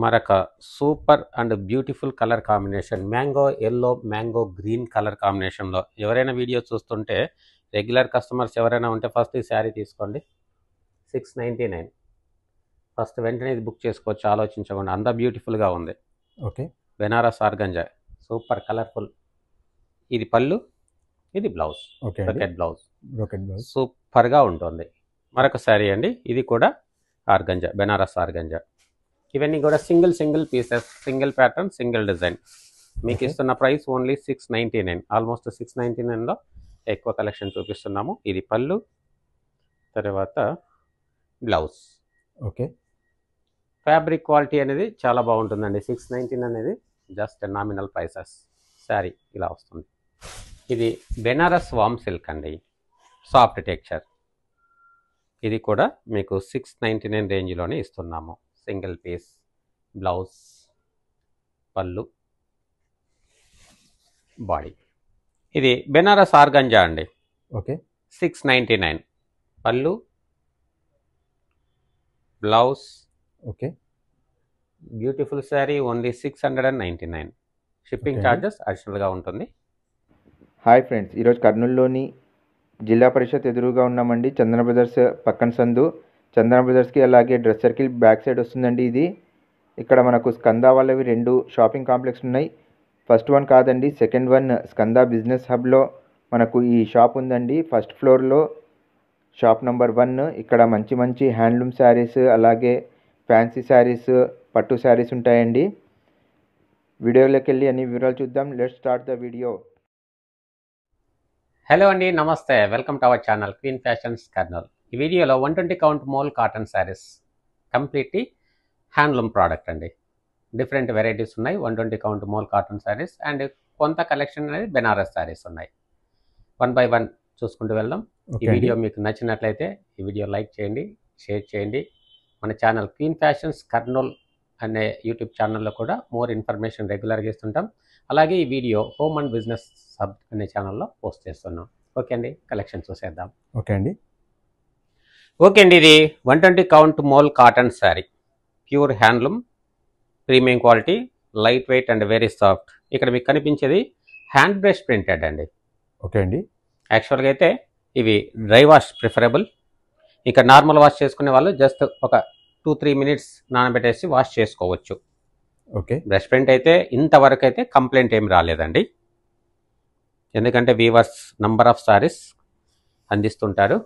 మరొక super and beautiful colour combination mango yellow mango green colour కాంబినేషన్లో. ఎవరైనా video చూస్తుంటే రెగ్యులర్ కస్టమర్స్ ఎవరైనా ఉంటే ఫస్ట్ ఈ శారీ తీసుకోండి. 699. ఫస్ట్ వెంటనే ఇది బుక్ చేసుకోవచ్చు, ఆలోచించకుండా. అంత బ్యూటిఫుల్గా ఉంది. Okay, Banaras organza, super colourful. ఇది పళ్ళు, ఇది blouse. Okay, brocade blouse brocade blouse. సూపర్గా ఉంటుంది. మరొక శారీ అండి, ఇది కూడా ఆర్గంజా, బెనారస్ ఆర్గంజా. ఇవన్నీ కూడా single pieces, single pattern, single design. మీకు ఇస్తున్న ప్రైస్ ఓన్లీ 699. ఆల్మోస్ట్ 699లో ఎక్కువ కలెక్షన్ చూపిస్తున్నాము. ఇది పళ్ళు, తర్వాత బ్లౌజ్. ఓకే, ఫ్యాబ్రిక్ క్వాలిటీ అనేది చాలా బాగుంటుందండి. 619 అనేది జస్ట్ నామినల్ ప్రైసెస్. శారీ ఇలా వస్తుంది. ఇది బెనారస్ వామ్ సిల్క్ అండి, సాఫ్ట్ టెక్చర్. ఇది కూడా మీకు 699 రేంజ్లోనే ఇస్తున్నాము. సింగిల్ పీస్, బ్లౌజ్, పళ్ళు, బాడీ. ఇది బెనారస్ ఆర్గంజా అండి. ఓకే, 699 పళ్ళు, బ్లౌజ్. Okay, beautiful sari, only 699. Shipping charges అడిషనల్గా ఉంటుంది. హాయ్ ఫ్రెండ్స్, ఈరోజు కర్నూలులోని జిల్లా పరిషత్ ఎదురుగా ఉన్నామండి. చందన బ్రదర్స్ పక్కన సందు. చందన బ్రదర్స్కి అలాగే డ్రెస్ సర్కిల్ బ్యాక్ సైడ్ వస్తుందండి ఇది. ఇక్కడ మనకు స్కందా వాళ్ళవి 2 షాపింగ్ కాంప్లెక్స్ ఉన్నాయి. ఫస్ట్ వన్ కాదండి, సెకండ్ వన్ స్కందా బిజినెస్ హబ్లో మనకు ఈ షాప్ ఉందండి. ఫస్ట్ ఫ్లోర్లో షాప్ నెంబర్ 1. ఇక్కడ మంచి హ్యాండ్లూమ్ శారీస్, అలాగే ఫ్యాన్సీ శారీస్, పట్టు శారీస్ ఉంటాయండి. వీడియోలోకి వెళ్ళి అన్ని వివరాలు చూద్దాం. Let's start the video. Hello అండి, నమస్తే. Welcome to our channel queen fashions Kurnool. ఈ వీడియోలో 120 count mul cotton saris, completely handloom product అండి. డిఫరెంట్ వెరైటీస్ ఉన్నాయి. 120 count mul cotton saris and కొంత కలెక్షన్ అనేది బెనారస్ శారీస్ ఉన్నాయి. 1 by 1 చూసుకుంటూ వెళ్దాం. ఈ వీడియో మీకు నచ్చినట్లయితే ఈ వీడియో లైక్ చేయండి, షేర్ చేయండి. మన ఛానల్ క్వీన్ ఫ్యాషన్స్ కర్నూల్ అనే యూట్యూబ్ ఛానల్లో కూడా మోర్ ఇన్ఫర్మేషన్ రెగ్యులర్గా ఇస్తుంటాం. అలాగే ఈ video home and business sub అనే ఛానల్లో పోస్ట్ చేస్తున్నాం. ఓకే అండి, కలెక్షన్ చూసేద్దాం. ఓకే అండి, ఇది 120 count mul cotton sari, pure handloom, premium quality, light weight and very soft. ఇక్కడ మీకు కనిపించేది హ్యాండ్ బ్రష్ ప్రింటెడ్ అండి. ఓకే అండి. యాక్చువల్గా అయితే ఇవి డ్రై వాష్ ప్రిఫరబుల్. ఇక నార్మల్ వాష్ చేసుకునే వాళ్ళు జస్ట్ ఒక 2-3 మినిట్స్ నానబెట్టేసి వాష్ చేసుకోవచ్చు. ఓకే, బ్రష్ ప్రింట్ అయితే ఇంతవరకు అయితే కంప్లైంట్ ఏమి రాలేదండి. ఎందుకంటే వీవర్స్ నంబర్ ఆఫ్ సారీస్ అందిస్తుంటారు.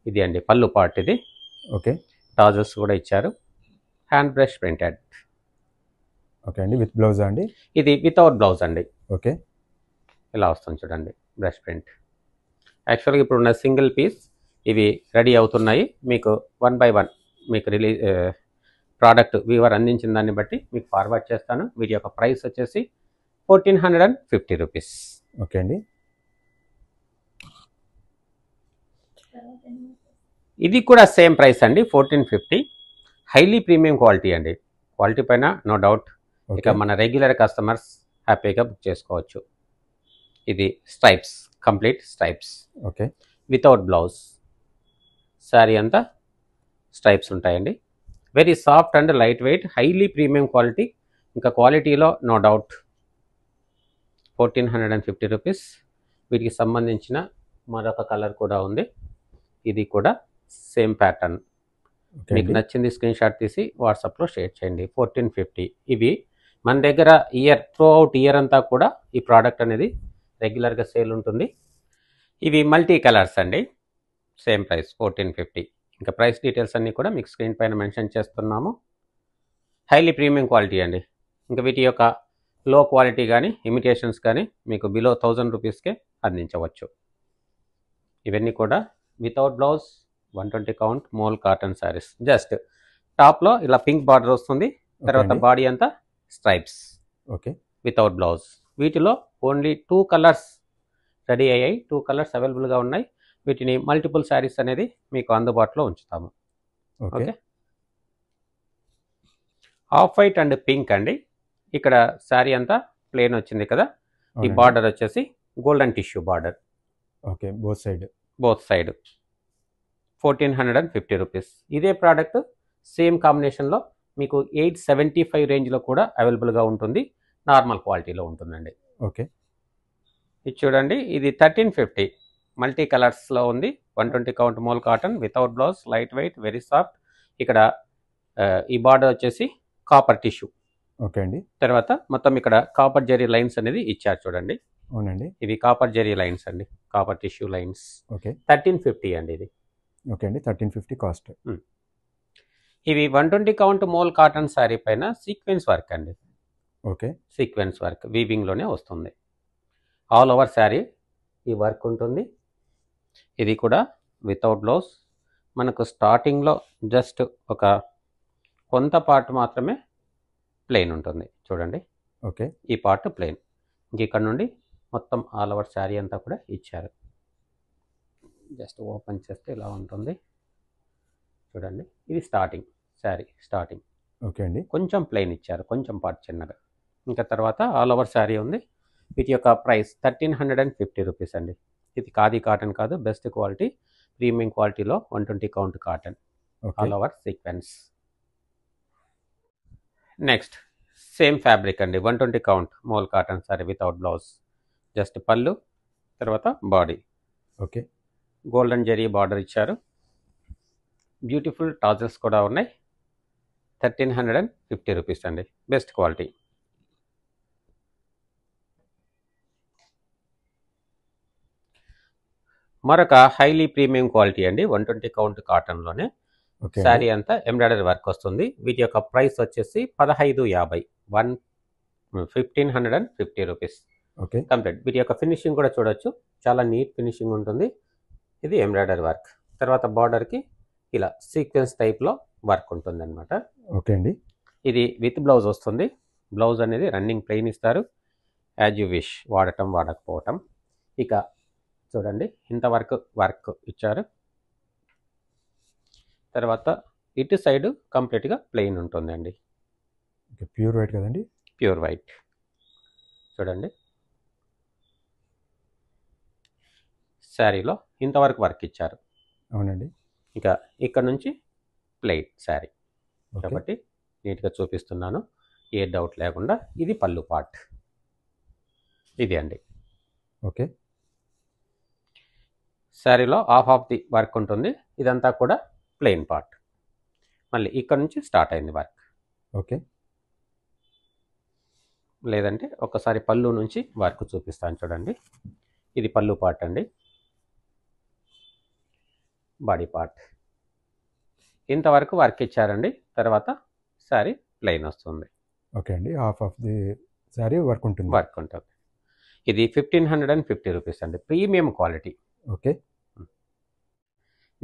ఇది అండి పళ్ళు పార్ట్. ఇది ఓకే, టాజల్స్ కూడా ఇచ్చారు. Hand brush printed. ఓకే అండి. విత్ బ్లౌజ్ అండి? ఇది వితౌట్ బ్లౌజ్ అండి. ఓకే, ఇలా వస్తుంది చూడండి బ్రష్ ప్రింట్. యాక్చువల్గా ఇప్పుడు ఉన్న సింగిల్ పీస్ ఇవి రెడీ అవుతున్నాయి. మీకు 1 by 1 మీకు ప్రోడక్ట్ వీవర్ అందించిన దాన్ని బట్టి మీకు ఫార్వర్డ్ చేస్తాను. వీటి యొక్క ప్రైస్ వచ్చేసి 1450 రూపీస్. ఓకే అండి. ఇది కూడా సేమ్ ప్రైస్ అండి, 1450. హైలీ ప్రీమియం క్వాలిటీ అండి. క్వాలిటీ పైన నో డౌట్. ఇక మన రెగ్యులర్ కస్టమర్స్ హ్యాపీగా బుక్ చేసుకోవచ్చు. ఇది stripes, complete stripes. Okay, without blouse. Sari అంతా స్ట్రైప్స్ ఉంటాయండి. Very soft and light weight, highly premium quality. ఇంకా క్వాలిటీలో నో డౌట్. 1450 రూపీస్. వీటికి సంబంధించిన మరొక కలర్ కూడా ఉంది. ఇది కూడా సేమ్ ప్యాటర్న్. మీకు నచ్చింది స్క్రీన్ షాట్ తీసి వాట్సాప్లో షేర్ చేయండి. 1450. ఇవి మన దగ్గర త్రూ అవుట్ ఇయర్ అంతా కూడా ఈ ప్రోడక్ట్ అనేది రెగ్యులర్గా సేల్ ఉంటుంది. ఇవి మల్టీ కలర్స్ అండి. Same price 1450. ఇంకా ప్రైస్ డీటెయిల్స్ అన్నీ కూడా మీకు స్క్రీన్ పైన మెన్షన్ చేస్తున్నాము. హైలీ ప్రీమియం క్వాలిటీ అండి. ఇంకా వీటి యొక్క లో క్వాలిటీ కానీ ఇమిటేషన్స్ కానీ మీకు బిలో 1000 రూపీస్కే అందించవచ్చు. ఇవన్నీ కూడా without blouse 120 count mul cotton saris. Just టాప్లో ఇలా పింక్ బార్డర్ వస్తుంది, తర్వాత బాడీ అంతా స్ట్రైప్స్. Okay, without blouse. వీటిలో ఓన్లీ 2 కలర్స్ రెడీ అయ్యాయి. 2 కలర్స్ అవైలబుల్గా ఉన్నాయి. వీటిని మల్టిపుల్ శారీస్ అనేది మీకు అందుబాటులో ఉంచుతాము. Okay, off white and pink అండి. ఇక్కడ శారీ అంతా ప్లెయిన్ వచ్చింది కదా. ఈ బార్డర్ వచ్చేసి golden tissue border. Okay, both side 1450 rupees. ఇదే ప్రోడక్ట్ సేమ్ కాంబినేషన్లో మీకు 875 రేంజ్లో కూడా అవైలబుల్గా ఉంటుంది, నార్మల్ క్వాలిటీలో ఉంటుందండి. ఓకే. ఇది చూడండి, ఇది 1350 మల్టీ కలర్స్లో ఉంది. 120 count mul cotton without blouse, light weight, very soft. ఇక్కడ ఈ బార్డర్ వచ్చేసి కాపర్ టిష్యూ. ఓకే అండి. తర్వాత మొత్తం ఇక్కడ కాపర్ జెరీ లైన్స్ అనేది ఇచ్చారు చూడండి. అవునండి. ఇవి కాపర్ జెరీ లైన్స్ అండి, కాపర్ టిష్యూ లైన్స్. ఓకే. 1350 అండి ఇది. ఓకే అండి. 1350 కాస్ట్. ఇవి 120 కౌంట్ మోల్ కాటన్ శారీ పైన సీక్వెన్స్ వర్క్ అండి. ఓకే. సీక్వెన్స్ వర్క్ వీవింగ్లోనే వస్తుంది. ఆల్ ఓవర్ శారీ ఈ వర్క్ ఉంటుంది. ఇది కూడా వితౌట్ బ్లౌజ్. మనకు స్టార్టింగ్లో జస్ట్ ఒక కొంత పార్ట్ మాత్రమే ప్లెయిన్ ఉంటుంది చూడండి. ఓకే. ఈ పార్ట్ ప్లెయిన్. ఇంక ఇక్కడ నుండి మొత్తం ఆల్ ఓవర్ శారీ అంతా కూడా ఇచ్చారు. జస్ట్ ఓపెన్ చేస్తే ఇలా ఉంటుంది చూడండి. ఇది స్టార్టింగ్ శారీ, స్టార్టింగ్. ఓకే అండి. కొంచెం ప్లెయిన్ ఇచ్చారు, కొంచెం పార్ట్ చిన్నగా. ఇంకా తర్వాత ఆల్ ఓవర్ శారీ ఉంది. వీటి యొక్క ప్రైస్ 1350 రూపీస్ అండి. ఇది ఖాదీ కాటన్ కాదు, బెస్ట్ క్వాలిటీ, ప్రీమియం క్వాలిటీలో 120 count cotton, all over sequence. Next same fabric అండి, 120 count mul cotton sari without blouse. Just పళ్ళు, తర్వాత body. Okay. Golden zari border ఇచ్చారు. బ్యూటిఫుల్ టాజల్స్ కూడా ఉన్నాయి. 1350 రూపీస్ అండి, బెస్ట్ క్వాలిటీ. మరొక హైలీ ప్రీమియం క్వాలిటీ అండి, 120 కౌంట్ కాటన్లోనే. శారీ అంతా ఎంబ్రాయిడరీ వర్క్ వస్తుంది. వీటి యొక్క ప్రైస్ వచ్చేసి 1550, 1550 రూపీస్ కంప్లీట్. వీటి యొక్క ఫినిషింగ్ కూడా చూడొచ్చు, చాలా నీట్ ఫినిషింగ్ ఉంటుంది. ఇది ఎంబ్రాయిడరీ వర్క్. తర్వాత బార్డర్కి ఇలా సీక్వెన్స్ టైప్లో వర్క్ ఉంటుంది అనమాట. ఓకే అండి. ఇది విత్ బ్లౌజ్ వస్తుంది. బ్లౌజ్ అనేది రన్నింగ్ ప్లెయిన్ ఇస్తారు, యాజ్ యూ విష్, వాడటం వాడకపోవటం. ఇక చూడండి, ఇంతవరకు వర్క్ ఇచ్చారు. తర్వాత ఇటు సైడ్ కంప్లీట్గా ప్లెయిన్ ఉంటుందండి. ప్యూర్ వైట్ కదండి? Pure white. చూడండి, శారీలో ఇంతవరకు వర్క్ ఇచ్చారు. అవునండి. ఇక ఇక్కడ నుంచి ప్లెయిన్ శారీ కాబట్టి నీట్గా చూపిస్తున్నాను, ఏ డౌట్ లేకుండా. ఇది పళ్ళు పార్ట్, ఇది అండి. ఓకే. శారీలో హాఫ్ ఆఫ్ ది వర్క్ ఉంటుంది, ఇదంతా కూడా ప్లెయిన్ పార్ట్. మళ్ళీ ఇక్కడ నుంచి స్టార్ట్ అయింది వర్క్. ఓకే. లేదంటే ఒకసారి పళ్ళు నుంచి వర్క్ చూపిస్తాను చూడండి. ఇది పళ్ళు పార్ట్ అండి, బాడీ పార్ట్. ఇంతవరకు వర్క్ ఇచ్చారండి. తర్వాత శారీ ప్లెయిన్ వస్తుంది. ఓకే అండి. Half of the sari work ఉంటుంది. వర్క్ ఉంటుంది. ఇది 1550 రూపీస్ అండి, ప్రీమియం క్వాలిటీ. ఓకే.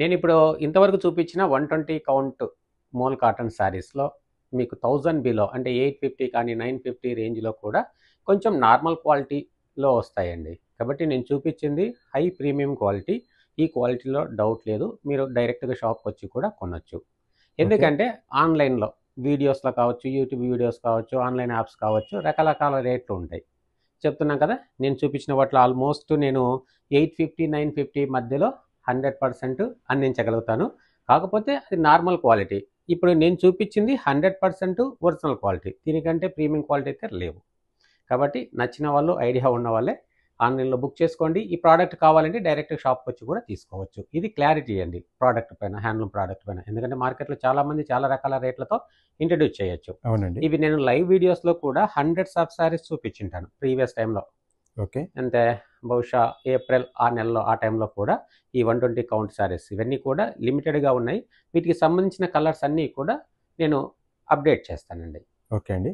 నేను ఇప్పుడు ఇంతవరకు చూపించిన 120 కౌంట్ మోల్ కాటన్ శారీస్లో మీకు 1000 బిలో అంటే 850 కానీ 950 రేంజ్లో కూడా కొంచెం నార్మల్ క్వాలిటీలో వస్తాయండి. కాబట్టి నేను చూపించింది హై ప్రీమియం క్వాలిటీ. ఈ క్వాలిటీలో డౌట్ లేదు, మీరు డైరెక్ట్గా షాప్కి వచ్చి కూడా కొనొచ్చు. ఎందుకంటే ఆన్లైన్లో వీడియోస్లో కావచ్చు, యూట్యూబ్ వీడియోస్ కావచ్చు, ఆన్లైన్ యాప్స్ కావచ్చు, రకరకాల రేట్లు ఉంటాయి. చెప్తున్నాం కదా, నేను చూపించిన వాటిలో ఆల్మోస్ట్ నేను 850 950 మధ్యలో 100% అందించగలుగుతాను. కాకపోతే అది నార్మల్ క్వాలిటీ. ఇప్పుడు నేను చూపించింది 100% ఒరిజినల్ క్వాలిటీ. దీనికంటే ప్రీమియం క్వాలిటీ అయితే లేవు. కాబట్టి నచ్చిన వాళ్ళు, ఐడియా ఉన్న వాళ్ళే ఆన్లైన్లో బుక్ చేసుకోండి. ఈ ప్రోడక్ట్ కావాలంటే డైరెక్ట్ షాప్కి వచ్చి కూడా తీసుకోవచ్చు. ఇది క్లారిటీ అండి ప్రోడక్ట్ పైన, హ్యాండ్లూమ్ ప్రోడక్ట్ పైన. ఎందుకంటే మార్కెట్లో చాలామంది చాలా రకాల రేట్లతో ఇంట్రడ్యూస్ చేయొచ్చు. అవునండి. ఇవి నేను లైవ్ వీడియోస్లో కూడా హండ్రెడ్స్ ఆఫ్ శారీస్ చూపించింటాను ప్రీవియస్ టైంలో. ఓకే. అంటే బహుశా ఏప్రిల్ ఆ నెలలో, ఆ టైంలో కూడా ఈ 120 కౌంట్ శారీస్ ఇవన్నీ కూడా లిమిటెడ్గా ఉన్నాయి. వీటికి సంబంధించిన కలర్స్ అన్నీ కూడా నేను అప్డేట్ చేస్తానండి. ఓకే అండి.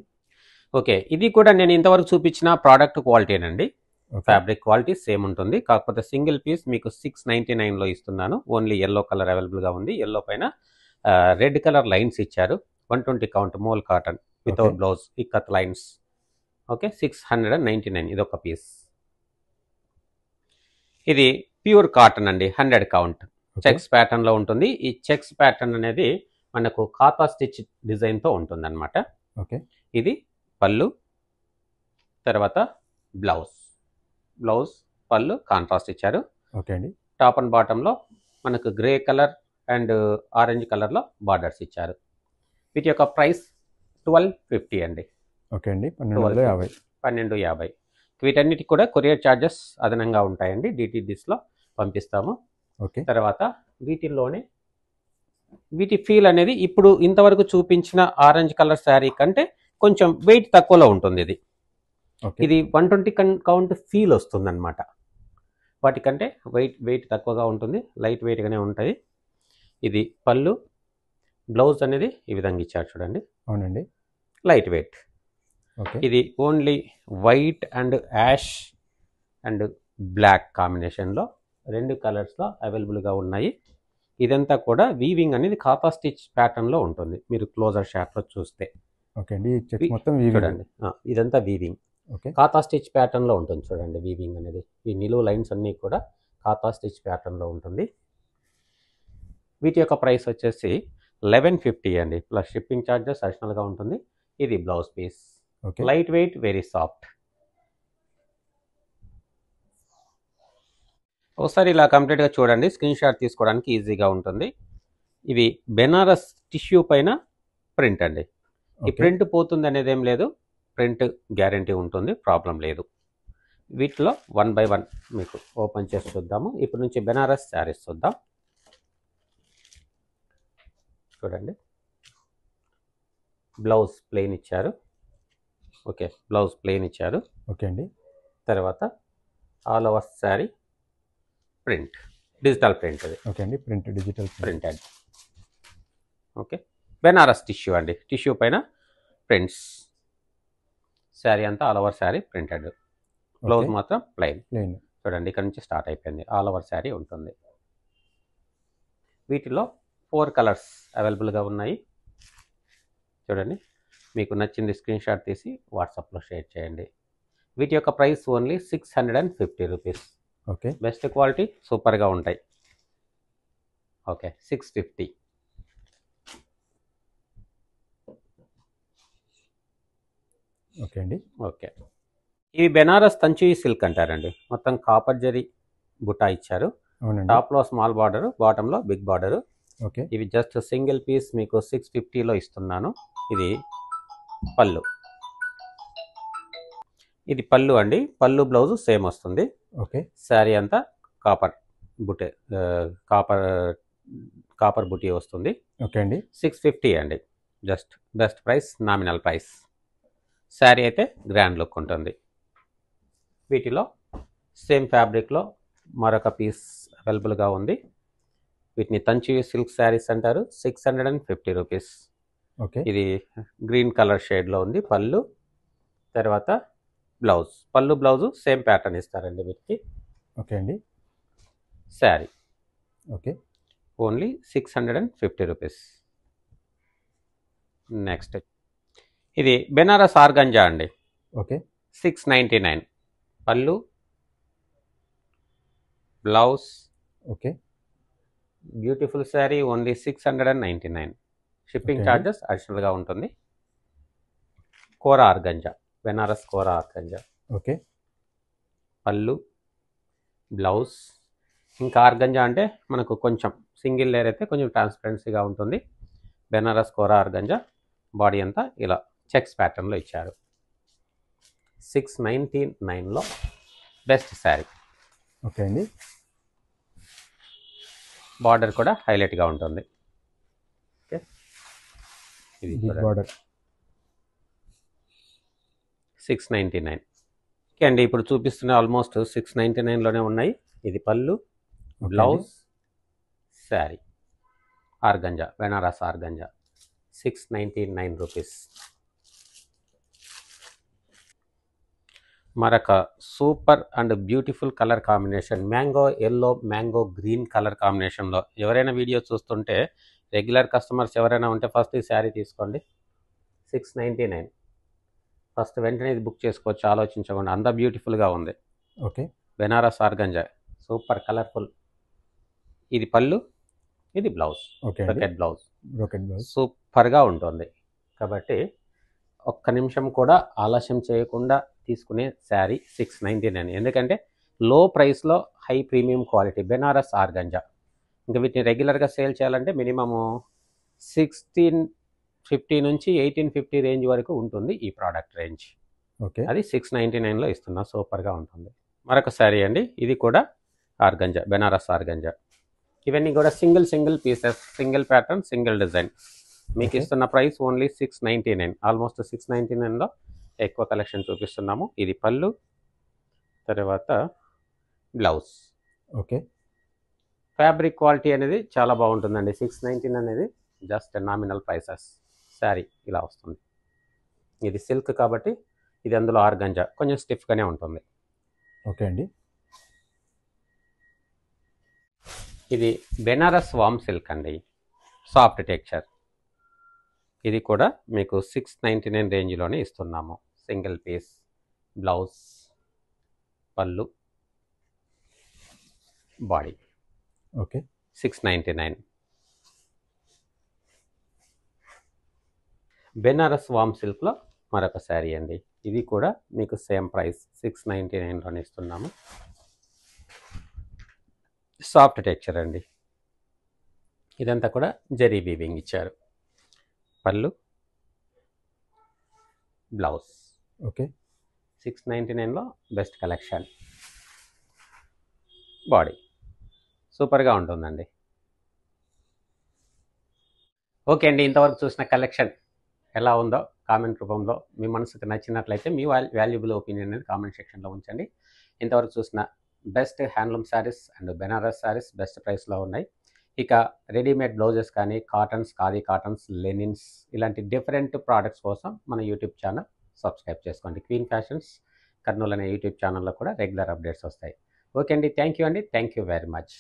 ఓకే, ఇది కూడా నేను ఇంతవరకు చూపించిన ప్రోడక్ట్ క్వాలిటీనండి. ఫ్యాబ్రిక్ క్వాలిటీ సేమ్ ఉంటుంది. కాకపోతే సింగిల్ పీస్ మీకు 699లో ఇస్తున్నాను. ఓన్లీ ఎల్లో కలర్ అవైలబుల్గా ఉంది. ఎల్లో పైన రెడ్ కలర్ లైన్స్ ఇచ్చారు. 120 count mul cotton without blouse, ikat lines. Okay, 699 ఇది ఒక పీస్. ఇది ప్యూర్ కాటన్ అండి, 100 కౌంట్. చెక్స్ ప్యాటర్న్లో ఉంటుంది. ఈ చెక్స్ ప్యాటర్న్ అనేది మనకు ఖాతా స్టిచ్ డిజైన్తో ఉంటుంది అనమాట. ఓకే. ఇది పళ్ళు, తర్వాత బ్లౌజ్. బ్లౌజ్ పళ్ళు కాంట్రాస్ట్ ఇచ్చారు. ఓకే అండి. టాప్ అండ్ బాటంలో మనకు గ్రే కలర్ అండ్ ఆరెంజ్ కలర్లో బార్డర్స్ ఇచ్చారు. వీటి యొక్క ప్రైస్ 1250 అండి. ఓకే అండి, 1250. 1250. వీటన్నిటికి కూడా కొరియర్ ఛార్జెస్ అదనంగా ఉంటాయండి. డిటిడిస్లో పంపిస్తాము. ఓకే. తర్వాత వీటిల్లోనే వీటి ఫీల్ అనేది ఇప్పుడు ఇంతవరకు చూపించిన ఆరెంజ్ కలర్ శారీ కంటే కొంచెం వెయిట్ తక్కువలో ఉంటుంది. ఇది 120 కౌంట్ ఫీల్ వస్తుంది అనమాట. వాటికంటే వెయిట్ తక్కువగా ఉంటుంది, లైట్ వెయిట్గానే ఉంటుంది. ఇది పళ్ళు, బ్లౌజ్ అనేది ఈ విధంగా ఇచ్చారు చూడండి. అవునండి, లైట్ వెయిట్. ఓకే. ఇది only white and ash and black కాంబినేషన్లో 2 కలర్స్లో అవైలబుల్గా ఉన్నాయి. ఇదంతా కూడా వీవింగ్ అనేది ఖాతా స్టిచ్ ప్యాటర్న్లో ఉంటుంది. మీరు క్లోజర్ షాట్లో చూస్తే ఓకే అండి, ఈ చెక్స్ మొత్తం వీవింగ్. చూడండి, ఇదంతా వీవింగ్. ఓకే. ఖాతా స్టిచ్ ప్యాటర్న్లో ఉంటుంది చూడండి వీవింగ్ అనేది. ఈ నిలువు లైన్స్ అన్నీ కూడా ఖాతా స్టిచ్ ప్యాటర్న్లో ఉంటుంది. వీటి యొక్క ప్రైస్ వచ్చేసి 1150 అండి, ప్లస్ షిప్పింగ్ ఛార్జెస్ అడిషనల్గా ఉంటుంది. ఇది blouse piece. Okay. Light weight, very soft. ఒకసారి ఇలా కంప్లీట్గా చూడండి, స్క్రీన్ షాట్ తీసుకోవడానికి ఈజీగా ఉంటుంది. ఇవి బెనారస్ టిష్యూ పైన ప్రింట్ అండి. ఈ ప్రింట్ పోతుంది అనేది ఏం లేదు, ప్రింట్ గ్యారంటీ ఉంటుంది, ప్రాబ్లం లేదు. వీటిలో 1 by 1 మీకు ఓపెన్ చేసి చూద్దాము. ఇప్పటి నుంచి బెనారస్ శారీస్ చూద్దాం. చూడండి, బ్లౌజ్ ప్లెయిన్ ఇచ్చారు. ఓకే, బ్లౌజ్ ప్లెయిన్ ఇచ్చారు. ఓకే అండి. తర్వాత all over sari print, digital print. అది ఓకే అండి, print, digital printed. Okay, Banaras tissue అండి, టిష్యూ పైన ప్రింట్స్. శారీ అంతా all over sari printed, blouse మాత్రం ప్లెయిన్. చూడండి, ఇక్కడ నుంచి స్టార్ట్ అయిపోయింది, ఆల్ ఓవర్ శారీ ఉంటుంది. వీటిలో 4 కలర్స్ అవైలబుల్గా ఉన్నాయి. చూడండి, మీకు నచ్చింది స్క్రీన్ షాట్ తీసి వాట్సాప్లో షేర్ చేయండి. వీటి యొక్క price only 650 rupees. Okay. Best quality, సూపర్గా ఉంటాయి. ఓకే, 650. ఓకే అండి. ఓకే, ఇవి బెనారస్ తంచీ సిల్క్ అంటారండి. మొత్తం కాపర్ జరీ బుట్టా ఇచ్చారు. అవునండి. టాప్లో స్మాల్ బార్డరు, బాటంలో బిగ్ బార్డరు. ఓకే. ఇవి జస్ట్ సింగిల్ పీస్ మీకు 650లో ఇస్తున్నాను. ఇది పళ్ళు. ఇది పళ్ళు అండి, పళ్ళు బ్లౌజ్ సేమ్ వస్తుంది. ఓకే. శారీ అంతా కాపర్ బుట్టే, కాపర్ బుటీ వస్తుంది. ఓకే అండి. 650 అండి, just best price, nominal price. Sari అయితే గ్రాండ్ లుక్ ఉంటుంది. వీటిలో సేమ్ ఫ్యాబ్రిక్లో మరొక పీస్ అవైలబుల్గా ఉంది. వీటిని తంచి సిల్క్ శారీస్ అంటారు. 650 రూపీస్. ఓకే. ఇది గ్రీన్ కలర్ షేడ్లో ఉంది పళ్ళు. తర్వాత బ్లౌజ్, పళ్ళు బ్లౌజు సేమ్ ప్యాటర్న్ ఇస్తారండి వీటికి. ఓకే అండి. Sari okay, only 650 rupees. Next ఇది బెనారస్ ఆర్గంజా అండి. ఓకే. 699 పళ్ళు, బ్లౌజ్. Okay. Beautiful sari, only 699. Shipping Okay. Charges అడిషనల్గా ఉంటుంది. కోరా ఆర్గంజా, బెనారస్ కోరా ఆర్గంజా. ఓకే. పళ్ళు, బ్లౌజ్. ఇంకా ఆర్గంజా అంటే మనకు కొంచెం సింగిల్ లేయర్ అయితే కొంచెం ట్రాన్స్పరెన్సీగా ఉంటుంది. బెనారస్ కోరా ఆర్గంజా, బాడీ అంతా ఇలా చెక్స్ ప్యాటర్న్లో ఇచ్చారు. 699లో బెస్ట్ శారీ. ఓకే అండి. బార్డర్ కూడా హైలైట్గా ఉంటుంది. ఓకే, ఇది బిగ్ బార్డర్. 699. ఓకే అండి, ఇప్పుడు చూపిస్తున్న ఆల్మోస్ట్ 699లోనే ఉన్నాయి. ఇది పళ్ళు, blouse, saree. Organza, Banaras organza, 699 rupees. మరొక super and beautiful colour combination, mango yellow, mango green colour కాంబినేషన్లో. ఎవరైనా వీడియో చూస్తుంటే రెగ్యులర్ కస్టమర్స్ ఎవరైనా ఉంటే ఫస్ట్ ఈ శారీ తీసుకోండి. 699. ఫస్ట్ వెంటనే ఇది బుక్ చేసుకోవచ్చు, ఆలోచించకుండా. అంత బ్యూటిఫుల్గా ఉంది. Okay. Banaras organza, super colourful. ఇది పళ్ళు, ఇది blouse. Okay. Brocade blouse, brocade blouse సూపర్గా ఉంటుంది. కాబట్టి ఒక్క నిమిషం కూడా ఆలస్యం చేయకుండా తీసుకునే శారీ 699. ఎందుకంటే లో ప్రైస్లో high premium quality Banaras organza. ఇంకా వీటిని రెగ్యులర్గా సేల్ చేయాలంటే మినిమము 1850 నుంచి 1850 రేంజ్ వరకు ఉంటుంది ఈ ప్రోడక్ట్ రేంజ్. ఓకే. అది 699లో ఇస్తున్నా, సూపర్గా ఉంటుంది. మరొక శారీ అండి, ఇది కూడా ఆర్గంజా, బెనారస్ ఆర్గంజా. ఇవన్నీ కూడా single pieces, single pattern, single design. మీకు ఇస్తున్న ప్రైస్ ఓన్లీ 699. ఆల్మోస్ట్ 699లో ఎక్కువ కలెక్షన్ చూపిస్తున్నాము. ఇది పళ్ళు, తర్వాత బ్లౌజ్. ఓకే. ఫ్యాబ్రిక్ క్వాలిటీ అనేది చాలా బాగుంటుందండి. 619 అనేది జస్ట్ నామినల్ ప్రైసెస్. శారీ ఇలా వస్తుంది. ఇది సిల్క్ కాబట్టి ఇది అందులో ఆర్గంజా, కొంచెం స్టిఫ్గానే ఉంటుంది. ఓకే అండి. ఇది బెనారస్ వామ్ సిల్క్ అండి, సాఫ్ట్ టెక్చర్. ఇది కూడా మీకు 699 రేంజ్లోనే ఇస్తున్నాము. సింగిల్ పీస్, బ్లౌజ్, పళ్ళు, బాడీ. ఓకే. 699. బెనారస్ వామ్ సిల్క్లో మరొక శారీ అండి, ఇది కూడా మీకు సేమ్ ప్రైస్ 699లోనే ఇస్తున్నాము. సాఫ్ట్ టెక్చర్ అండి, ఇదంతా కూడా జరీ వీవింగ్ ఇచ్చారు. పళ్ళు, బ్లౌజ్. ఓకే. 699లో బెస్ట్ కలెక్షన్. బాడీ సూపర్గా ఉంటుందండి. ఓకే అండి, ఇంతవరకు చూసిన కలెక్షన్ ఎలా ఉందో కామెంట్ రూపంలో మీ మనసుకు నచ్చినట్లయితే మీ వాల్యుబుల్ ఒపీనియన్ అనేది కామెంట్ సెక్షన్లో ఉంచండి. ఇంతవరకు చూసిన best handloom saris and Banaras saris best ప్రైస్లో ఉన్నాయి. ఇక రెడీమేడ్ బ్లౌజెస్ కానీ, కాటన్స్, ఖాదీ కాటన్స్, లెనిన్స్, ఇలాంటి డిఫరెంట్ ప్రోడక్ట్స్ కోసం మన యూట్యూబ్ ఛానల్ సబ్స్క్రైబ్ చేసుకోండి. క్వీన్ ఫ్యాషన్స్ కర్నూలు అనే యూట్యూబ్ ఛానల్లో కూడా రెగ్యులర్ అప్డేట్స్ వస్తాయి. ఓకే అండి, థ్యాంక్ యూ అండి, థ్యాంక్ యూ వెరీ మచ్.